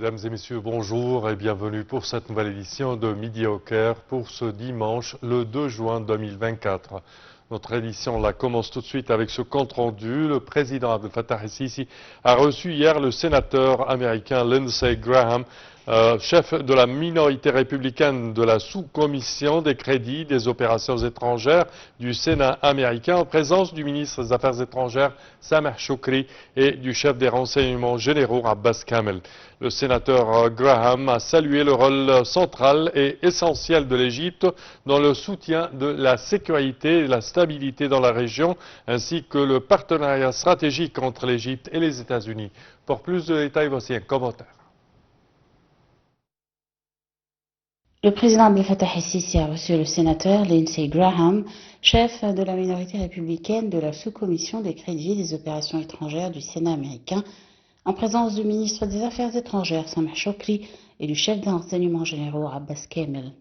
Mesdames et messieurs, bonjour et bienvenue pour cette nouvelle édition de Midi au Caire pour ce dimanche, le 2 juin 2024. Notre édition la commence tout de suite avec ce compte-rendu. Le président Abdel Fattah el-Sisi a reçu hier le sénateur américain Lindsey Graham, chef de la minorité républicaine de la sous-commission des crédits des opérations étrangères du Sénat américain, en présence du ministre des Affaires étrangères Sameh Shoukry et du chef des renseignements généraux Abbas Kamel. Le sénateur Graham a salué le rôle central et essentiel de l'Égypte dans le soutien de la sécurité et de la stabilité dans la région, ainsi que le partenariat stratégique entre l'Égypte et les États-Unis. Pour plus de détails, voici un commentaire. Le président Abdel Fattah el-Sisi a reçu le sénateur Lindsey Graham, chef de la minorité républicaine de la sous-commission des crédits des opérations étrangères du Sénat américain, en présence du ministre des Affaires étrangères Sameh Shoukry et du chef des renseignements généraux Abbas Kamel.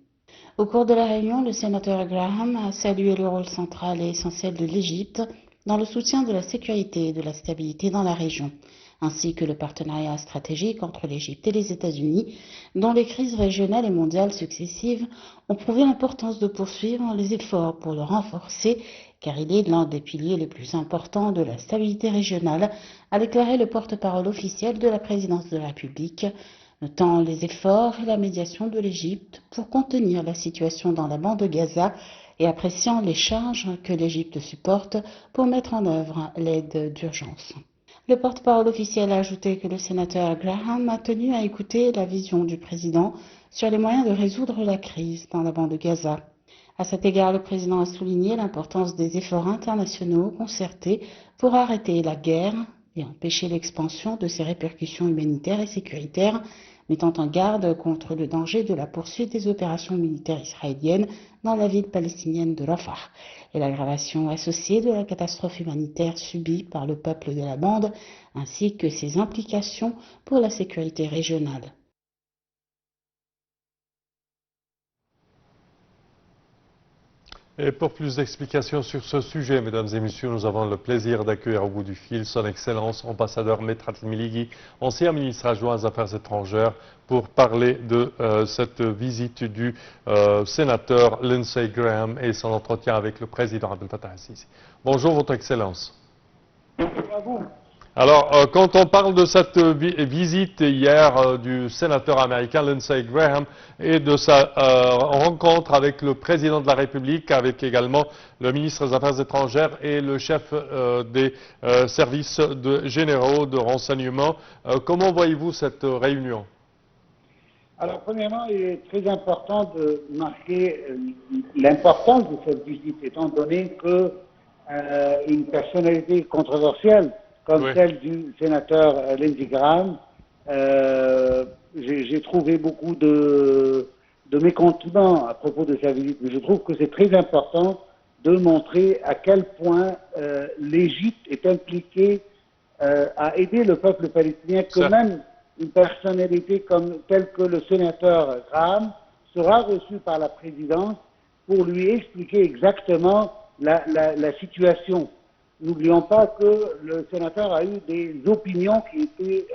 Au cours de la réunion, le sénateur Graham a salué le rôle central et essentiel de l'Égypte dans le soutien de la sécurité et de la stabilité dans la région, ainsi que le partenariat stratégique entre l'Égypte et les États-Unis, dont les crises régionales et mondiales successives ont prouvé l'importance de poursuivre les efforts pour le renforcer, car il est l'un des piliers les plus importants de la stabilité régionale, a déclaré le porte-parole officiel de la présidence de la République, notant les efforts et la médiation de l'Égypte pour contenir la situation dans la bande de Gaza et appréciant les charges que l'Égypte supporte pour mettre en œuvre l'aide d'urgence. Le porte-parole officiel a ajouté que le sénateur Graham a tenu à écouter la vision du président sur les moyens de résoudre la crise dans la bande de Gaza. À cet égard, le président a souligné l'importance des efforts internationaux concertés pour arrêter la guerre et empêcher l'expansion de ses répercussions humanitaires et sécuritaires, mettant en garde contre le danger de la poursuite des opérations militaires israéliennes dans la ville palestinienne de Rafah et l'aggravation associée de la catastrophe humanitaire subie par le peuple de la bande, ainsi que ses implications pour la sécurité régionale. Et pour plus d'explications sur ce sujet, mesdames et messieurs, nous avons le plaisir d'accueillir au bout du fil son Excellence, ambassadeur Medhat El-Miligi, ancien ministre adjoint aux Affaires étrangères, pour parler de cette visite du sénateur Lindsey Graham et son entretien avec le président Abdel Fattah el-Sisi. Bonjour, Votre Excellence. Bonjour à vous. Alors, quand on parle de cette visite hier du sénateur américain Lindsey Graham et de sa rencontre avec le président de la République, avec également le ministre des Affaires étrangères et le chef des services généraux de renseignement, comment voyez-vous cette réunion? Alors, premièrement, il est très important de marquer l'importance de cette visite, étant donné que une personnalité controversielle comme celle du sénateur Lindsey Graham, j'ai trouvé beaucoup de mécontentement à propos de sa visite, mais je trouve que c'est très important de montrer à quel point l'Égypte est impliquée à aider le peuple palestinien, que même une personnalité telle que le sénateur Graham sera reçu par la présidence pour lui expliquer exactement la situation. N'oublions pas que le sénateur a eu des opinions qui étaient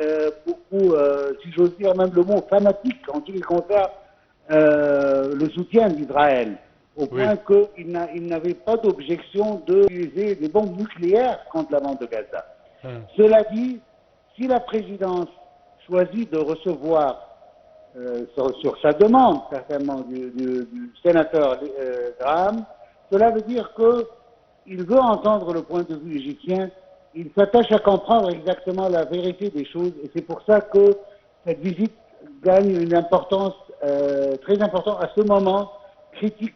beaucoup, si j'ose dire même le mot, fanatiques en ce qui concerne le soutien d'Israël, au point qu'il n'avait pas d'objection d'utiliser des bombes nucléaires contre la bande de Gaza. Cela dit, si la présidence choisit de recevoir sur sa demande, certainement, du sénateur Graham, cela veut dire qu'il veut entendre le point de vue égyptien, il s'attache à comprendre exactement la vérité des choses, et c'est pour ça que cette visite gagne une importance très importante à ce moment critique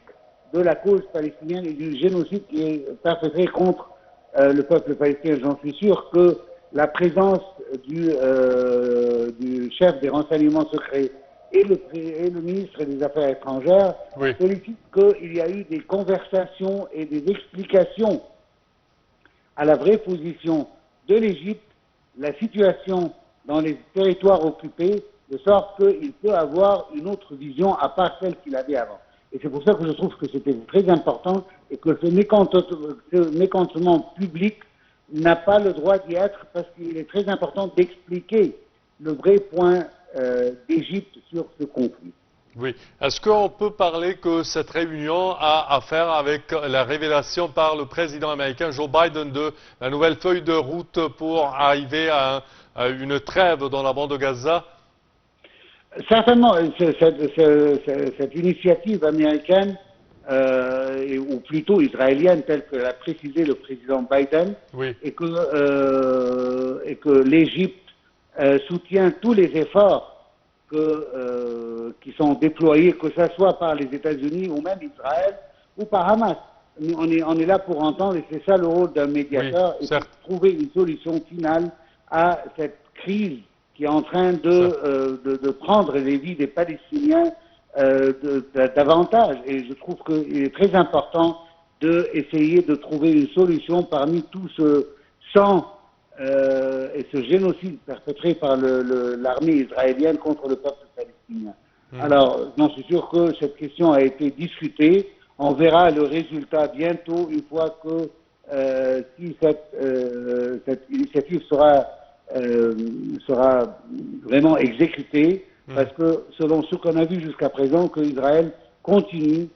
de la cause palestinienne et du génocide qui est perpétré contre le peuple palestinien. J'en suis sûr que la présence du chef des renseignements secrets et le ministre des Affaires étrangères sollicitent qu'il y a eu des conversations et des explications à la vraie position de l'Égypte, la situation dans les territoires occupés, de sorte qu'il peut avoir une autre vision à part celle qu'il avait avant. Et c'est pour ça que je trouve que c'était très important et que ce mécontentement public n'a pas le droit d'y être, parce qu'il est très important d'expliquer le vrai point d'Égypte sur ce conflit. Oui. Est-ce qu'on peut parler que cette réunion a à faire avec la révélation par le président américain Joe Biden de la nouvelle feuille de route pour arriver à une trêve dans la bande de Gaza? Certainement, cette initiative américaine, ou plutôt israélienne, telle que l'a précisé le président Biden, Oui. et que l'Égypte soutient tous les efforts qui sont déployés, que ce soit par les États-Unis ou même Israël ou par Hamas. On est là pour entendre, et c'est ça le rôle d'un médiateur, Oui, et pour trouver une solution finale à cette crise qui est en train de prendre les vies des Palestiniens davantage. Et je trouve qu'il est très important d'essayer de trouver une solution parmi tout ce sang et ce génocide perpétré par l'armée israélienne contre le peuple palestinien. Alors, j'en suis sûr que cette question a été discutée. On verra le résultat bientôt, une fois que si cette initiative sera vraiment exécutée, parce que selon ce qu'on a vu jusqu'à présent, que Israël continue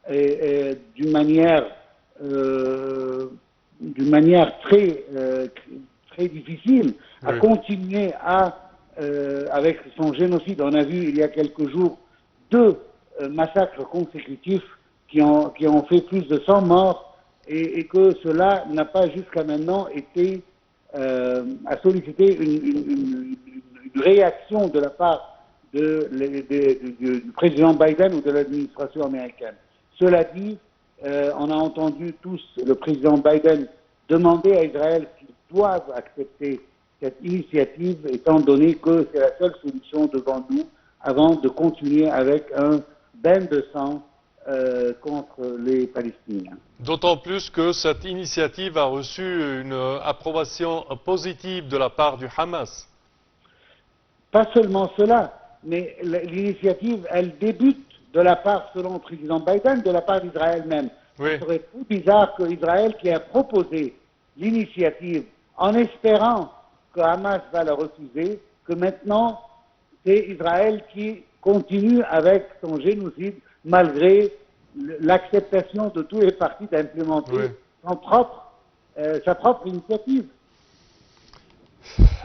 d'une manière très difficile à continuer avec son génocide. On a vu il y a quelques jours 2 massacres consécutifs qui ont fait plus de 100 morts, et que cela n'a pas jusqu'à maintenant été à solliciter une réaction de la part du président Biden ou de l'administration américaine. Cela dit, on a entendu tous le président Biden demander à Israël qu'ils doivent accepter cette initiative, étant donné que c'est la seule solution devant nous avant de continuer avec un bain de sang contre les Palestiniens. D'autant plus que cette initiative a reçu une approbation positive de la part du Hamas. Pas seulement cela, mais l'initiative, elle débute de la part, selon le président Biden, de la part d'Israël même. Oui. Il serait plus bizarre que Israël, qui a proposé l'initiative en espérant que Hamas va la refuser, que maintenant c'est Israël qui continue avec son génocide malgré l'acceptation de tous les partis d'implémenter sa propre initiative.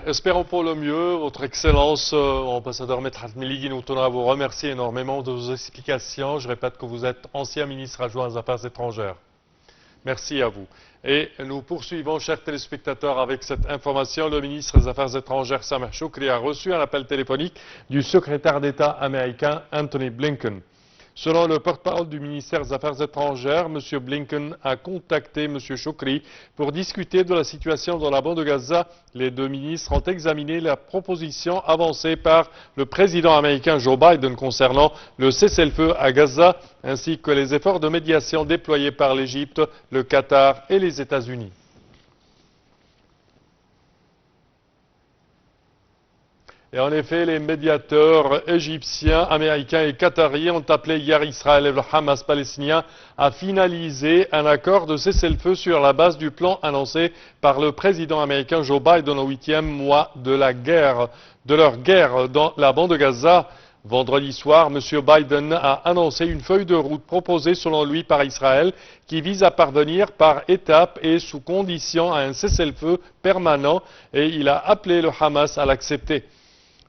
Espérons pour le mieux. Votre Excellence, ambassadeur Medhat Miligi, nous tenons à vous remercier énormément de vos explications. Je répète que vous êtes ancien ministre adjoint aux Affaires étrangères. Merci à vous. Et nous poursuivons, chers téléspectateurs, avec cette information. Le ministre des Affaires étrangères, Sameh Shoukry, a reçu un appel téléphonique du secrétaire d'État américain Anthony Blinken. Selon le porte-parole du ministère des Affaires étrangères, M. Blinken a contacté M. Shoukry pour discuter de la situation dans la bande de Gaza. Les 2 ministres ont examiné la proposition avancée par le président américain Joe Biden concernant le cessez-le-feu à Gaza, ainsi que les efforts de médiation déployés par l'Égypte, le Qatar et les États-Unis. Et en effet, les médiateurs égyptiens, américains et qataris ont appelé hier Israël et le Hamas palestinien à finaliser un accord de cessez-le-feu sur la base du plan annoncé par le président américain Joe Biden au 8e mois de leur guerre dans la bande de Gaza. Vendredi soir, M. Biden a annoncé une feuille de route proposée selon lui par Israël qui vise à parvenir par étapes et sous condition à un cessez-le-feu permanent, et il a appelé le Hamas à l'accepter.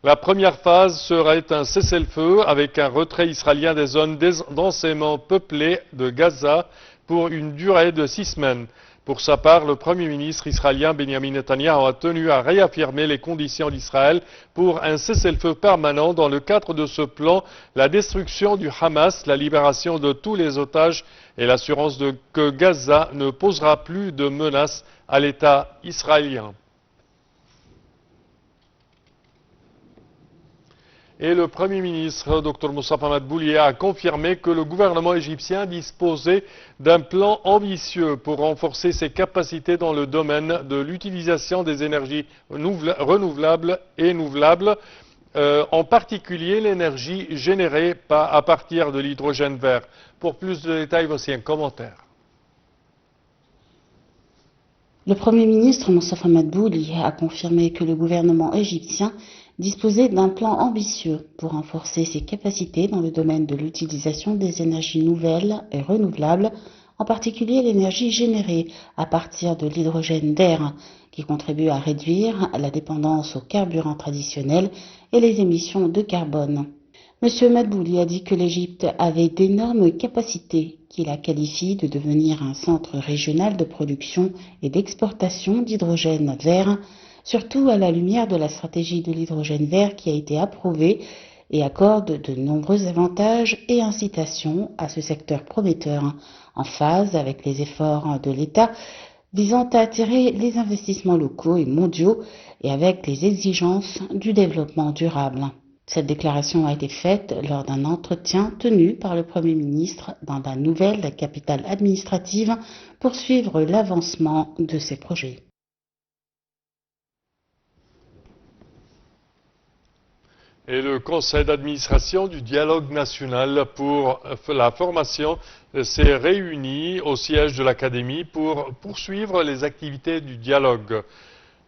La première phase serait un cessez-le-feu avec un retrait israélien des zones densément peuplées de Gaza pour une durée de 6 semaines. Pour sa part, le Premier ministre israélien Benjamin Netanyahu a tenu à réaffirmer les conditions d'Israël pour un cessez-le-feu permanent dans le cadre de ce plan, la destruction du Hamas, la libération de tous les otages et l'assurance que Gaza ne posera plus de menaces à l'État israélien. Et le Premier ministre, Dr Moustapha Madbouli, a confirmé que le gouvernement égyptien disposait d'un plan ambitieux pour renforcer ses capacités dans le domaine de l'utilisation des énergies renouvelables et nouvelables, en particulier l'énergie générée à partir de l'hydrogène vert. Pour plus de détails, voici un commentaire. Le Premier ministre Moustapha Madbouli a confirmé que le gouvernement égyptien disposer d'un plan ambitieux pour renforcer ses capacités dans le domaine de l'utilisation des énergies nouvelles et renouvelables, en particulier l'énergie générée à partir de l'hydrogène d'air, qui contribue à réduire la dépendance aux carburants traditionnels et les émissions de carbone. M. Madbouli a dit que l'Égypte avait d'énormes capacités, qu'il a qualifiées de devenir un centre régional de production et d'exportation d'hydrogène vert, surtout à la lumière de la stratégie de l'hydrogène vert qui a été approuvée et accorde de nombreux avantages et incitations à ce secteur prometteur, en phase avec les efforts de l'État visant à attirer les investissements locaux et mondiaux et avec les exigences du développement durable. Cette déclaration a été faite lors d'un entretien tenu par le Premier ministre dans la nouvelle capitale administrative pour suivre l'avancement de ces projets. Et le conseil d'administration du dialogue national pour la formation s'est réuni au siège de l'Académie pour poursuivre les activités du dialogue.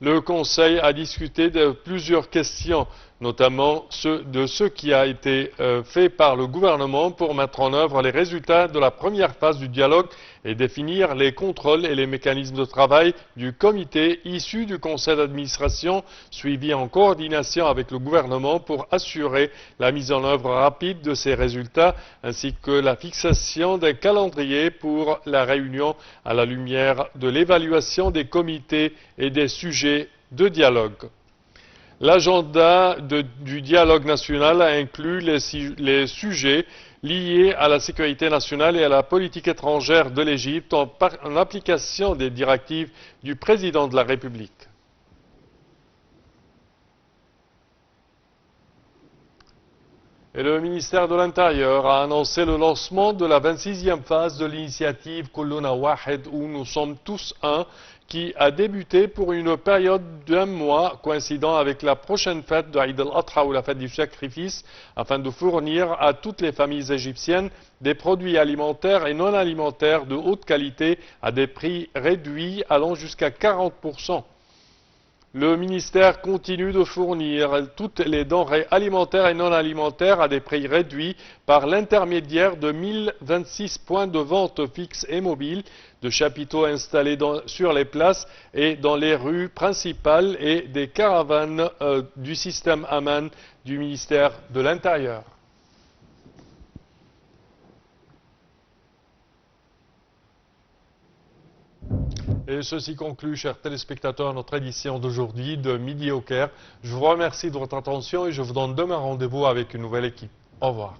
Le conseil a discuté de plusieurs questions, notamment de ce qui a été fait par le gouvernement pour mettre en œuvre les résultats de la première phase du dialogue et définir les contrôles et les mécanismes de travail du comité issu du conseil d'administration, suivi en coordination avec le gouvernement pour assurer la mise en œuvre rapide de ces résultats, ainsi que la fixation d'un calendrier pour la réunion à la lumière de l'évaluation des comités et des sujets de dialogue. L'agenda du dialogue national a inclus les sujets liés à la sécurité nationale et à la politique étrangère de l'Égypte en application des directives du président de la République. Et le ministère de l'Intérieur a annoncé le lancement de la 26e phase de l'initiative Kulluna Wahed, où nous sommes tous un, qui a débuté pour une période d'1 mois coïncidant avec la prochaine fête de Eid al-Adha ou la fête du sacrifice, afin de fournir à toutes les familles égyptiennes des produits alimentaires et non alimentaires de haute qualité à des prix réduits allant jusqu'à 40%. Le ministère continue de fournir toutes les denrées alimentaires et non alimentaires à des prix réduits par l'intermédiaire de 1026 points de vente fixes et mobiles, de chapiteaux installés sur les places et dans les rues principales et des caravanes du système Aman du ministère de l'Intérieur. Et ceci conclut, chers téléspectateurs, notre édition d'aujourd'hui de Midi au Caire. Je vous remercie de votre attention et je vous donne demain rendez-vous avec une nouvelle équipe. Au revoir.